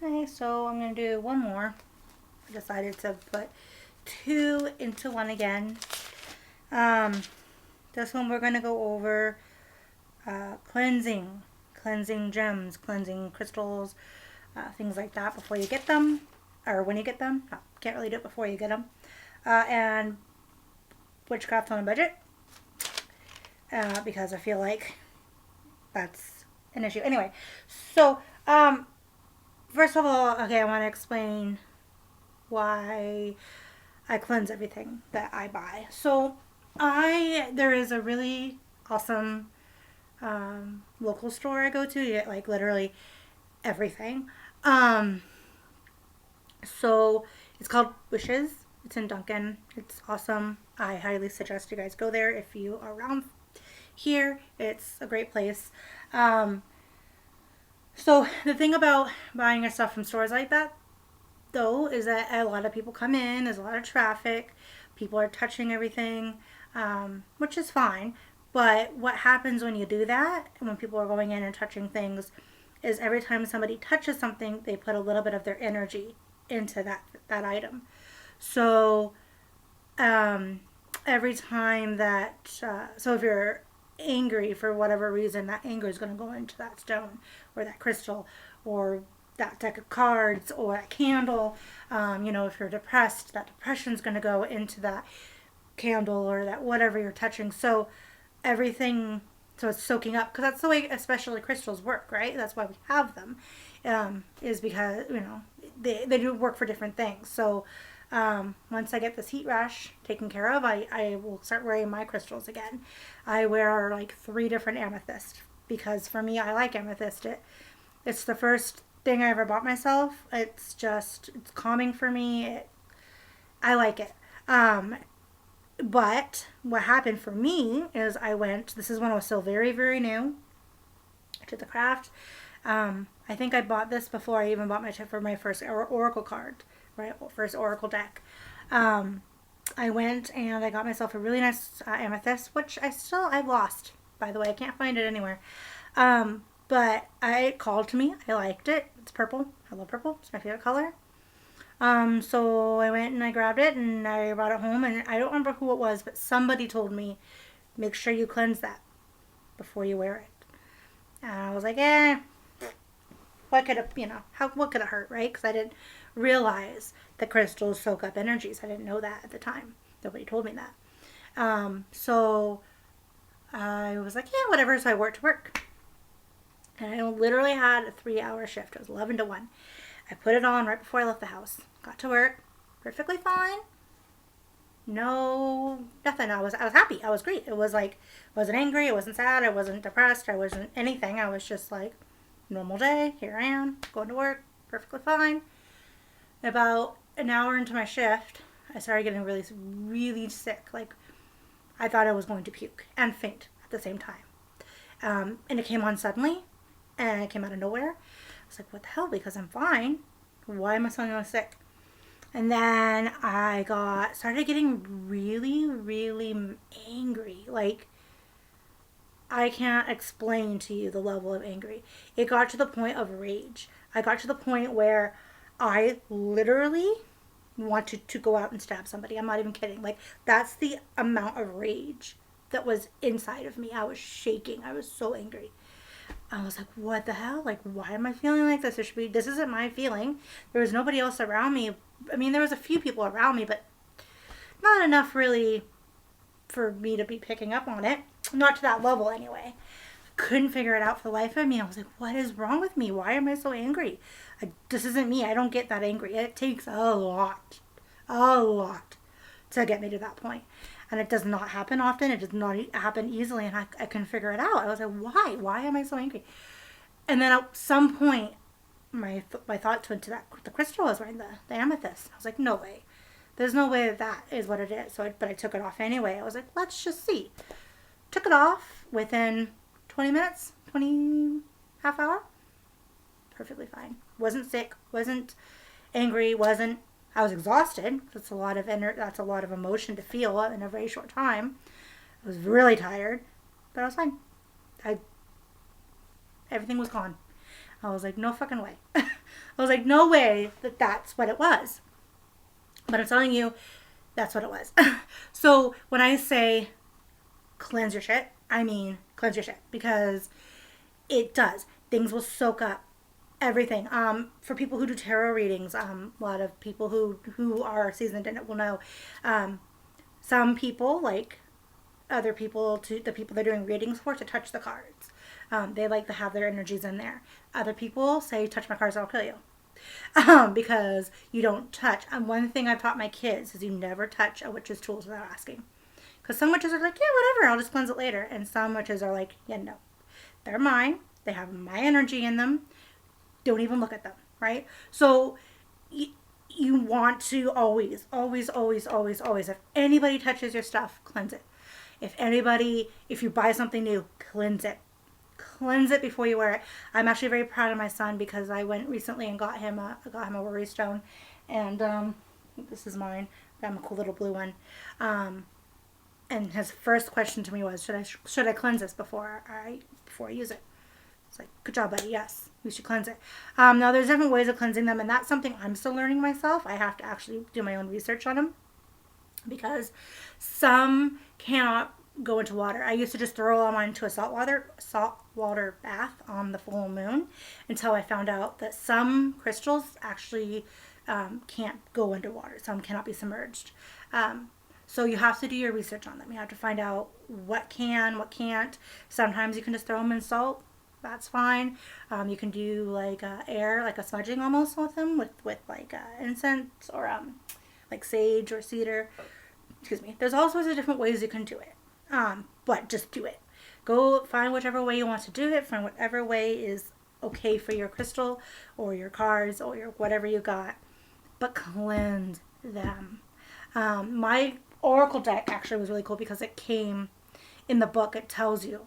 Okay, so I'm going to do one more. I decided to put two into one again. Um, this one we're going to go over cleansing gems, cleansing crystals, things like that before you get them, or when you get them. No, can't really do it before you get them. And witchcraft on a budget, because I feel like that's an issue. Anyway, so first of all, okay, I want to explain why I cleanse everything that I buy. So there is a really awesome local store I go to. You get like literally everything. Um, so it's called Wishes. It's in Duncan. It's awesome. I highly suggest you guys go there if you are around here. It's a great place. So the thing about buying your stuff from stores like that, though, is that a lot of people come in. There's a lot of traffic. People are touching everything, which is fine. But what happens when you do that, and when people are going in and touching things, is every time somebody touches something, they put a little bit of their energy into that item. So every time so if you're angry for whatever reason, that anger is going to go into that stone or that crystal or that deck of cards or that candle. If you're depressed, that depression is going to go into that candle or that whatever you're touching. So everything, so it's soaking up, because that's the way especially crystals work, right? That's why we have them, is because they do work for different things. So once I get this heat rash taken care of, I will start wearing my crystals again. I wear like 3 different amethysts because for me, I like amethyst. It's the first thing I ever bought myself. It's calming for me. I like it. But what happened for me is this is when I was still very, very new to the craft. I think I bought this before I even bought my first oracle card, right? First oracle deck. I went and I got myself a really nice amethyst, which I've lost, by the way. I can't find it anywhere. But it called to me. I liked it. It's purple. I love purple. It's my favorite color. So I went and I grabbed it and I brought it home, and I don't remember who it was, but somebody told me, make sure you cleanse that before you wear it. And I was like, what could it hurt, right? Because I didn't realize that crystals soak up energies. I didn't know that at the time. Nobody told me that. So I was like, yeah, whatever. So I worked to work. And I literally had a 3-hour shift. It was 11 to 1. I put it on right before I left the house. Got to work. Perfectly fine. No, nothing. I was happy. I was great. It was like, I wasn't angry. I wasn't sad. I wasn't depressed. I wasn't anything. I was just like, normal day. Here I am, going to work. Perfectly fine. About an hour into my shift, I started getting really, really sick. Like, I thought I was going to puke and faint at the same time. And it came on suddenly, and it came out of nowhere. I was like, what the hell? Because I'm fine. Why am I suddenly sick? And then I started getting really, really angry. Like, I can't explain to you the level of angry. It got to the point of rage. I got to the point where I literally wanted to go out and stab somebody. I'm not even kidding. Like, that's the amount of rage that was inside of me. I was shaking. I was so angry. I was like, what the hell? Like, why am I feeling like this? This isn't my feeling. There was nobody else around me. I mean, there was a few people around me, but not enough really for me to be picking up on it. Not to that level anyway. Couldn't figure it out for the life of me. I was like, what is wrong with me? Why am I so angry? This isn't me. I don't get that angry. It takes a lot to get me to that point. And it does not happen often. It does not happen easily. And I couldn't figure it out. I was like, why? Why am I so angry? And then at some point, my thoughts went to the crystal I was wearing, the amethyst. I was like, no way. There's no way that is what it is. But I took it off anyway. I was like, let's just see. Took it off within 20 minutes, half hour. Perfectly fine. Wasn't sick. Wasn't angry. I was exhausted. That's a lot of That's a lot of emotion to feel in a very short time. I was really tired, but I was fine. Everything was gone. I was like, no fucking way. I was like, no way that that's what it was. But I'm telling you, that's what it was. So when I say cleanse your shit, I mean cleanse your shit, because it does. Things will soak up everything. For people who do tarot readings, a lot of people who are seasoned in it will know. Some people like other people, to the people they're doing readings for, to touch the cards. They like to have their energies in there. Other people say, touch my cards, I'll kill you. Because you don't touch. And one thing I've taught my kids is you never touch a witch's tools without asking. Because some witches are like, yeah, whatever, I'll just cleanse it later. And some witches are like, yeah, no. They're mine. They have my energy in them. Don't even look at them, right? So you want to always, always, always, always, always, if anybody touches your stuff, cleanse it. If you buy something new, cleanse it. Cleanse it before you wear it. I'm actually very proud of my son because I went recently and got him a worry stone, and this is mine. Got him a cool little blue one. And his first question to me was, should I cleanse this before I use it? It's like, good job, buddy. Yes, you should cleanse it. Now there's different ways of cleansing them, and that's something I'm still learning myself. I have to actually do my own research on them because some cannot go into water. I used to just throw them into a saltwater bath on the full moon until I found out that some crystals actually can't go underwater. Some cannot be submerged. So you have to do your research on them. You have to find out what can, what can't. Sometimes you can just throw them in salt. That's fine. You can do like air, like a smudging almost with them, with like incense or like sage or cedar. Excuse me. There's all sorts of different ways you can do it. But just do it. Go find whichever way you want to do it. Find whatever way is okay for your crystal or your cards or your whatever you got. But cleanse them. My oracle deck actually was really cool because it came in the book. It tells you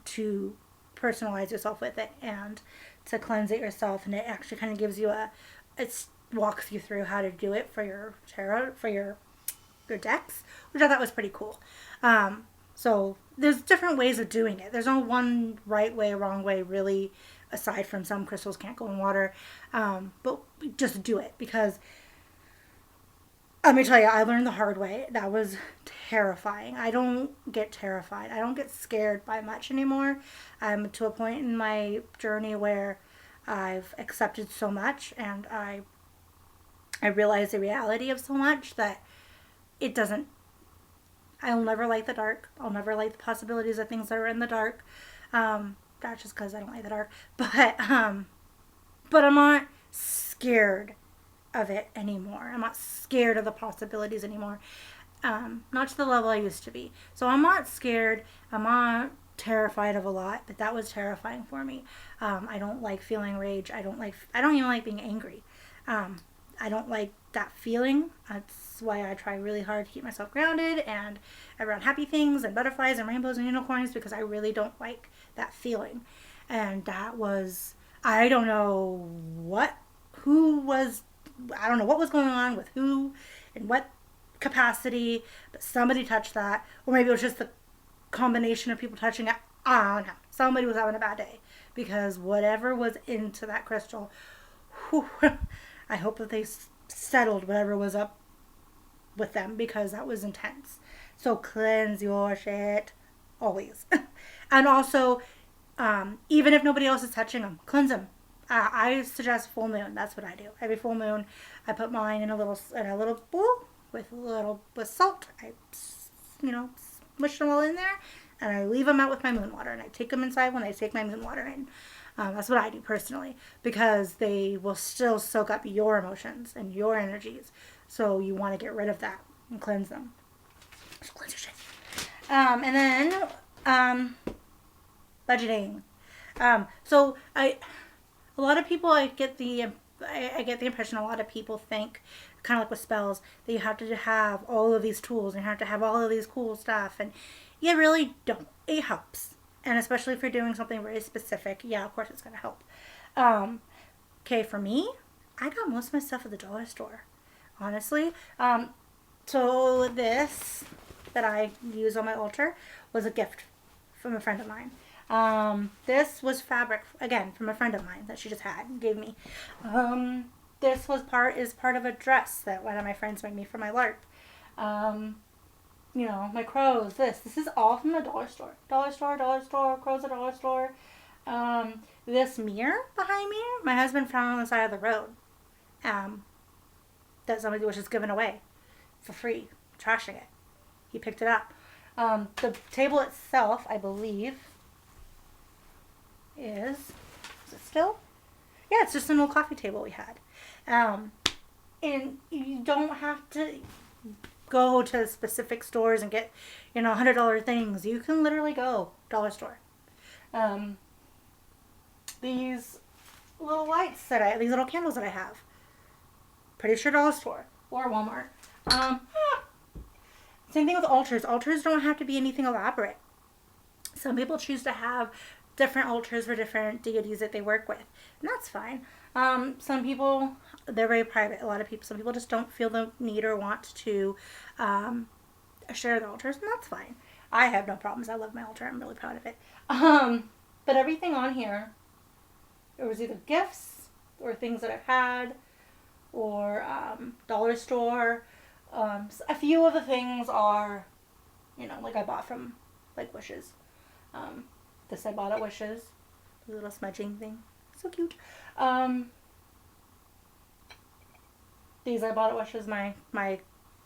to personalize yourself with it and to cleanse it yourself, and it actually kind of gives you it walks you through how to do it for your tarot, for your decks, which I thought was pretty cool. So there's different ways of doing it. There's no one right way, wrong way, really, aside from some crystals can't go in water. But just do it, because let me tell you, I learned the hard way. That was terrifying. I don't get terrified. I don't get scared by much anymore. I'm to a point in my journey where I've accepted so much, and I realize the reality of so much that it doesn't. I'll never like the dark. I'll never like the possibilities of things that are in the dark. That's just because I don't like the dark. But I'm not scared of it anymore. I'm not scared of the possibilities anymore. Not to the level I used to be. So I'm not scared. I'm not terrified of a lot, but that was terrifying for me. I don't like feeling rage. I don't even like being angry. I don't like that feeling. That's why I try really hard to keep myself grounded and around happy things and butterflies and rainbows and unicorns, because I really don't like that feeling. And that was, I don't know what was going on with who and what capacity, but somebody touched that. Or maybe it was just the combination of people touching it. I don't know. Somebody was having a bad day, because whatever was into that crystal, whew, I hope that they settled whatever was up with them, because that was intense. So cleanse your shit always. And also, even if nobody else is touching them, cleanse them. I suggest full moon. That's what I do. Every full moon, I put mine in a little bowl with salt. I smush them all in there, and I leave them out with my moon water. And I take them inside when I take my moon water in. That's what I do personally, because they will still soak up your emotions and your energies. So you want to get rid of that and cleanse them. So cleanse your shit. And then budgeting. So a lot of people, I get the impression a lot of people think, kind of like with spells, that you have to have all of these tools and you have to have all of these cool stuff, and you really don't. It helps. And especially if you're doing something very specific, yeah, of course it's going to help. Okay, for me, I got most of my stuff at the dollar store, honestly. So this that I use on my altar was a gift from a friend of mine. This was fabric, again, from a friend of mine that she just had and gave me. This is part of a dress that one of my friends made me for my LARP. My crows, this is all from the dollar store. Dollar store, crows at dollar store. This mirror behind me, my husband found on the side of the road. That somebody was just giving away for free, trashing it. He picked it up. The table itself, I believe, is it still? Yeah, it's just an old coffee table we had. And you don't have to go to specific stores and get, $100 things. You can literally go dollar store. These little these little candles that I have, pretty sure dollar store or Walmart. Same thing with altars. Altars don't have to be anything elaborate. Some people choose to have different altars for different deities that they work with, and that's fine. Some people, they're very private. Some people just don't feel the need or want to share the altars, and that's fine. I have no problems. I love my altar. I'm really proud of it. But everything on here, it was either gifts or things that I've had or dollar store. A few of the things are, like I bought from Wishes. This I bought at Wishes. The little smudging thing. So cute. These I bought at Wishes. My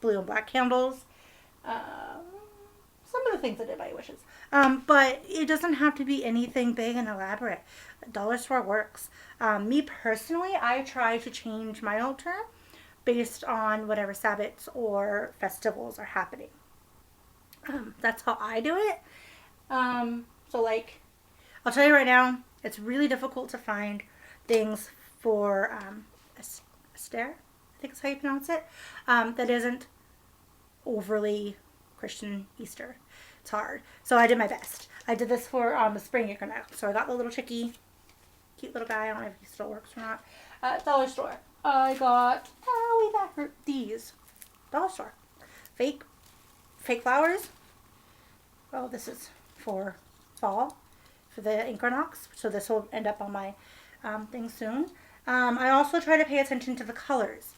blue and black candles. Some of the things I did buy at Wishes. But it doesn't have to be anything big and elaborate. Dollar store works. Me personally, I try to change my altar based on whatever Sabbats or festivals are happening. That's how I do it. So I'll tell you right now, it's really difficult to find things for Aster, I think is how you pronounce it, that isn't overly Christian Easter. It's hard. So I did my best. I did this for the spring equinox. So I got the little chickie, cute little guy. I don't know if he still works or not. At dollar store. I got these. Dollar store. Fake flowers. Oh, this is for fall, for the equinox. So this will end up on my thing soon. I also try to pay attention to the colors.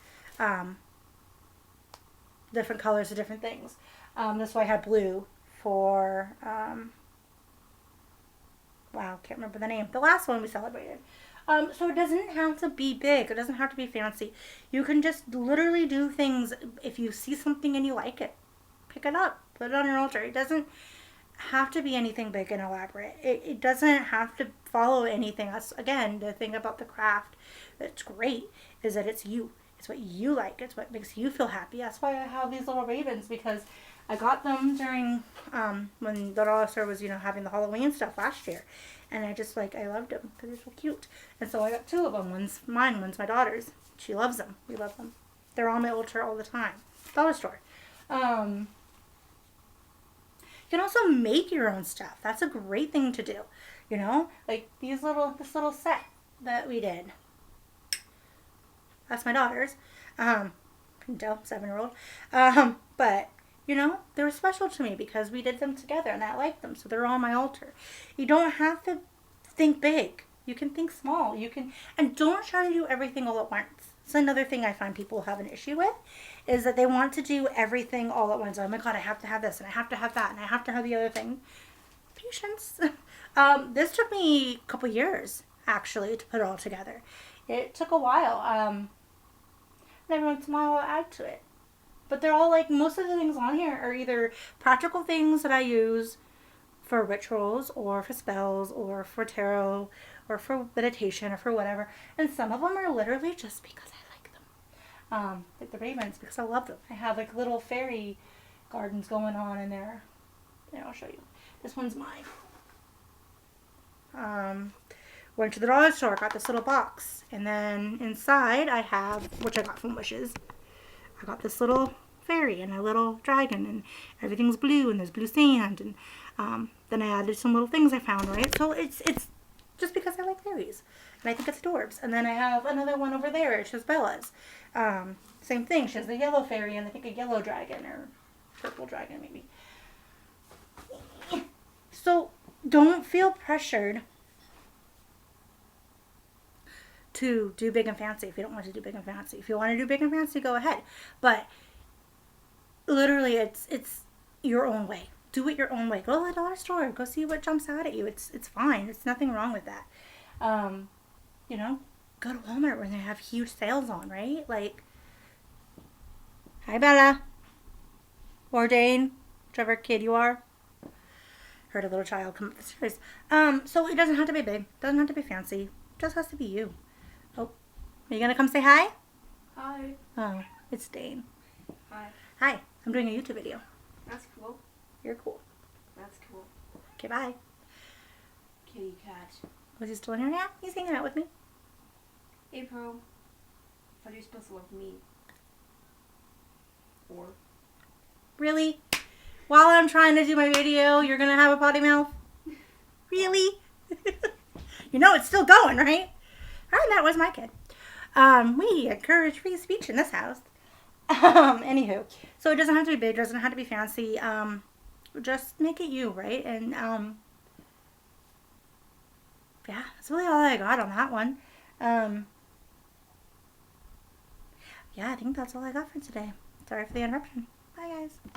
Different colors of different things. That's why I had blue for, can't remember the name. The last one we celebrated. So it doesn't have to be big. It doesn't have to be fancy. You can just literally do things. If you see something and you like it, pick it up. Put it on your altar. It doesn't have to be anything big and elaborate. It doesn't have to follow anything. That's, again, the thing about the craft that's great is that it's you. It's what you like. It's what makes you feel happy. That's why I have these little ravens, because I got them during when the dollar store was, having the Halloween stuff last year. And I loved them because they're so cute. And so I got two of them. One's mine, one's my daughter's. She loves them. We love them. They're on my altar all the time. Dollar store. You can also make your own stuff. That's a great thing to do. Like this little set that we did. That's my daughter's. Can tell, 7-year-old. But they were special to me because we did them together and I liked them, so they're on my altar. You don't have to think big. You can think small. And don't try to do everything all at once. It's another thing I find people have an issue with, is that they want to do everything all at once. Oh my God, I have to have this and I have to have that and I have to have the other thing. Patience. This took me a couple years, actually, to put it all together. It took a while. And every once in a while I'll add to it. But they're all most of the things on here are either practical things that I use for rituals or for spells or for tarot or for meditation or for whatever. And some of them are literally just because I like them. Like the ravens, because I love them. I have little fairy gardens going on in there. There, I'll show you. This one's mine. Went to the dollar store, got this little box. And then inside I have, which I got from Wishes, I got this little fairy and a little dragon, and everything's blue, and there's blue sand, and then I added some little things I found, right? So it's just because I like fairies, and I think it's adorbs. And then I have another one over there. It's just Bella's. Same thing. She has the yellow fairy and I think a yellow dragon or purple dragon maybe. So don't feel pressured to do big and fancy if you don't want to do big and fancy. If you want to do big and fancy, go ahead. But literally, it's your own way. Do it your own way. Go to the dollar store. Go see what jumps out at you. It's fine. It's nothing wrong with that. You know, go to Walmart when they have huge sales on, right? Like, hi Bella, or Dane, whichever kid you are. Heard a little child come up the stairs. So it doesn't have to be big. Doesn't have to be fancy. It just has to be you. Oh, are you gonna come say hi? Hi. Oh, it's Dane. Hi. Hi, I'm doing a YouTube video. That's cool. You're cool. That's cool. Okay, bye. Kitty cat. Was he still in here? Yeah, he's hanging out with me. Hey, Pro. Thought you were supposed to love me. Or? Really? While I'm trying to do my video, you're gonna have a potty mouth? Really? You know it's still going, right? And that was my kid. We encourage free speech in this house. Anywho, so it doesn't have to be big, doesn't have to be fancy. Just make it you, right? And yeah, that's really all I got on that one. Yeah, I think that's all I got for today. Sorry for the interruption. Bye, guys.